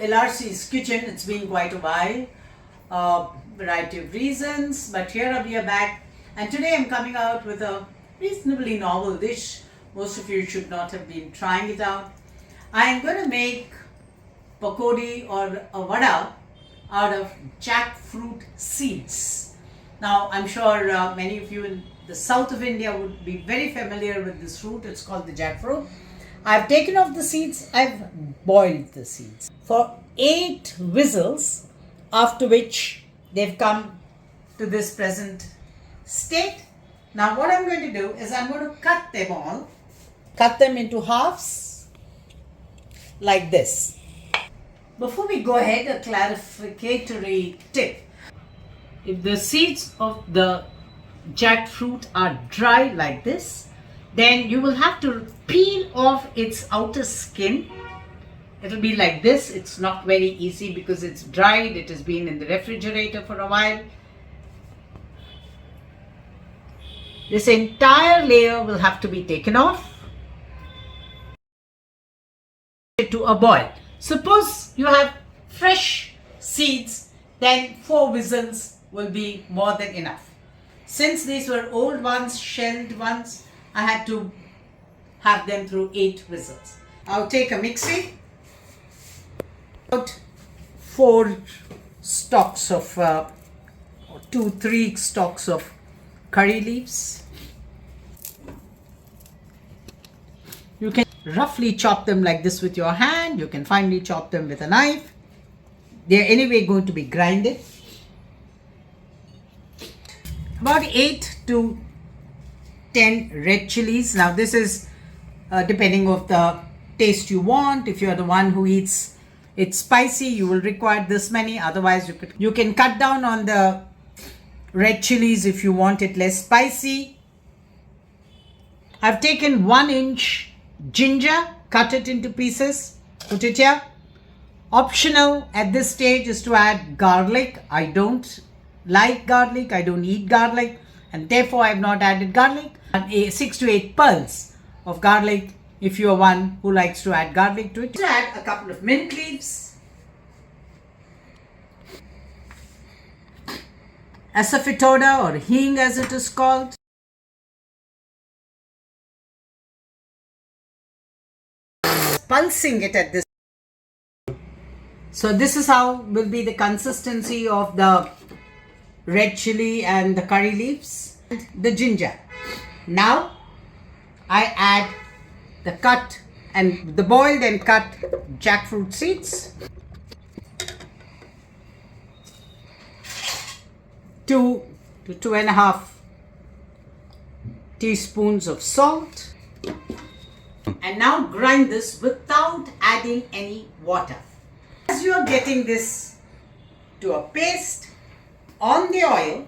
LRC's kitchen. It's been quite a while, variety of reasons, but here we are back, and today I'm coming out with a reasonably novel dish. Most of you should not have been trying it out. I am going to make pakodi or a vada out of jackfruit seeds. Now I'm sure many of you in the south of India would be very familiar with this fruit. It's called the jackfruit. I've taken off the seeds, I've boiled the seeds for 8 whistles, after which they've come to this present state. Now what I'm going to do is I'm going to cut them into halves like this. Before we go ahead, a clarificatory tip. If the seeds of the jackfruit are dry like this, then you will have to peel off its outer skin. It'll be like this. It's not very easy because it's dried. It has been in the refrigerator for a while. This entire layer will have to be taken off to a boil. Suppose you have fresh seeds, then 4 whistles will be more than enough. Since these were old ones, shelled ones, I had to have them through 8 whistles. I'll take a mixie, about 4 stalks of, or 2-3 stalks of curry leaves. You can roughly chop them like this with your hand. You can finely chop them with a knife. They're anyway going to be grinded. About 8 to 10 red chilies. Now this is depending of the taste you want. If you're the one who eats it spicy, you will require this many. Otherwise you can cut down on the red chilies if you want it less spicy. I've taken 1-inch ginger, cut it into pieces, put it here. Optional at this stage is to add garlic. I don't like garlic, I don't eat garlic, and therefore I have not added garlic. 6 to 8 pearls of garlic if you are one who likes to add garlic to it. Add a couple of mint leaves, asafoetida or hing as it is called, pulsing it at this. So this is how will be the consistency of the red chili and the curry leaves, the ginger. Now I add the cut and the boiled and cut jackfruit seeds, 2 to 2.5 teaspoons of salt, and now grind this without adding any water. As you are getting this to a paste on the oil,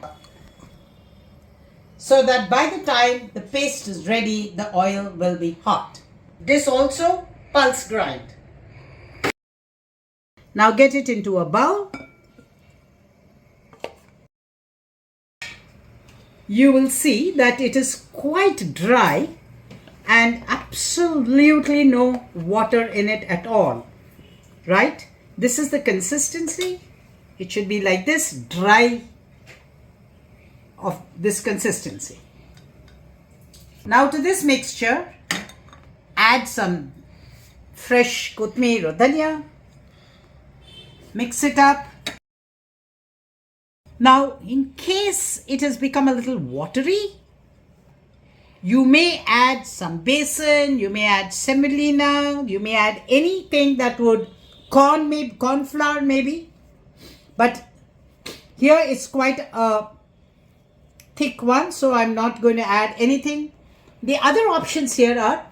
so that by the time the paste is ready, the oil will be hot. This also pulse grind. Now get it into a bowl. You will see that it is quite dry and absolutely no water in it at all, right? This is the consistency. It should be like this, dry, of this consistency. Now to this mixture, add some fresh kottai or dhania. Mix it up. Now in case it has become a little watery, you may add some besan, you may add semolina, you may add anything that would, corn flour maybe. But here it's quite a thick one, so I'm not going to add anything. The other options here are,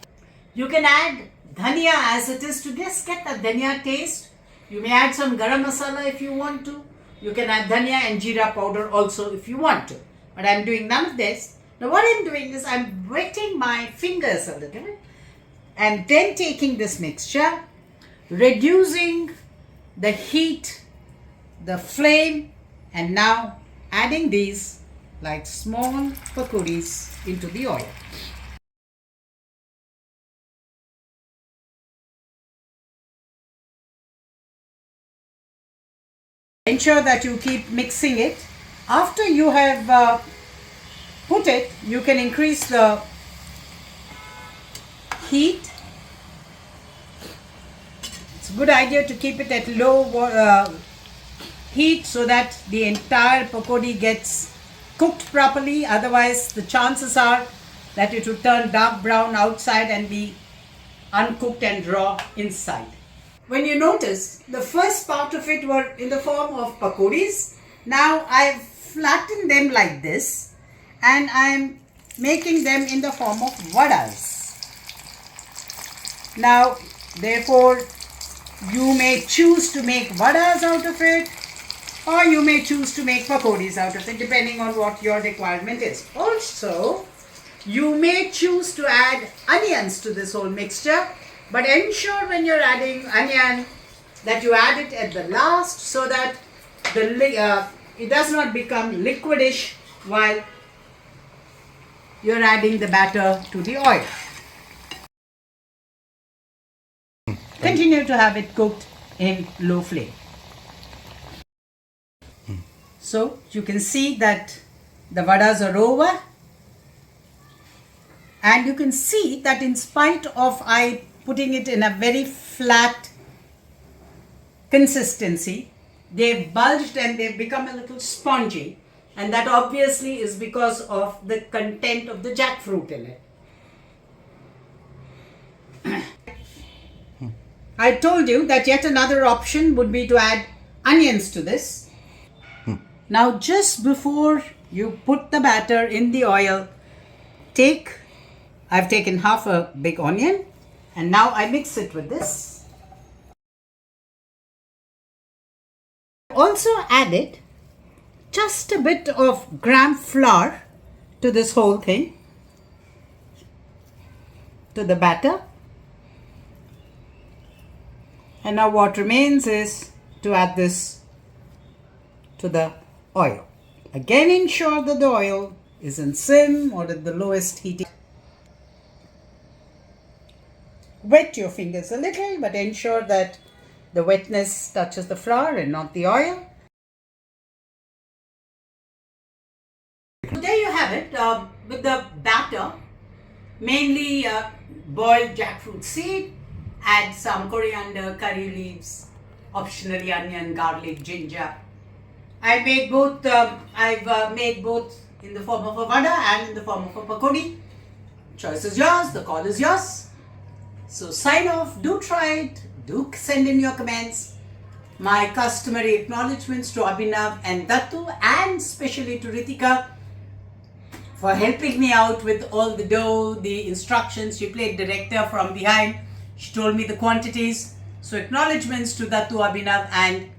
you can add dhania as it is to just get the dhania taste. You may add some garam masala if you want to. You can add dhania and jeera powder also if you want to. But I'm doing none of this. Now what I'm doing is I'm wetting my fingers a little and then taking this mixture, reducing the heat, the flame, and now adding these like small pakoras into the oil. Ensure that you keep mixing it. After you have put it, you can increase the heat. It's a good idea to keep it at low heat so that the entire pakodi gets cooked properly. Otherwise, the chances are that it will turn dark brown outside and be uncooked and raw inside. When you notice, the first part of it were in the form of pakoris. Now I've flattened them like this and I'm making them in the form of vadas. Now, therefore, you may choose to make vadas out of it, or you may choose to make pakoris out of it, depending on what your requirement is. Also, you may choose to add onions to this whole mixture, but ensure when you're adding onion that you add it at the last so that it does not become liquidish while you're adding the batter to the oil. Continue to have it cooked in low flame. So you can see that the vadas are over, and you can see that in spite of I putting it in a very flat consistency, they've bulged and they've become a little spongy, and that obviously is because of the content of the jackfruit in it. I told you that yet another option would be to add onions to this. Now, just before you put the batter in the oil, I've taken half a big onion and now I mix it with this. Also added just a bit of gram flour to this whole thing, to the batter. And now what remains is to add this to the oil. Again, ensure that the oil is in sim or at the lowest heating. Wet your fingers a little, but ensure that the wetness touches the flour and not the oil. So there you have it with the batter, mainly boiled jackfruit seed. Add some coriander, curry leaves, optionally onion, garlic, ginger. I've made both in the form of a vada and in the form of a pakodi. Choice is yours, the call is yours. So sign off, do try it, do send in your comments. My customary acknowledgements to Abhinav and Dattu, and especially to Ritika for helping me out with all the dough, the instructions. She played director from behind. She told me the quantities. So acknowledgements to Dattu, Abhinav and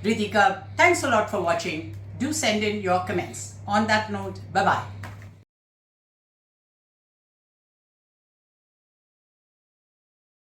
Ritika. Thanks a lot for watching. Do send in your comments. On that note, bye-bye.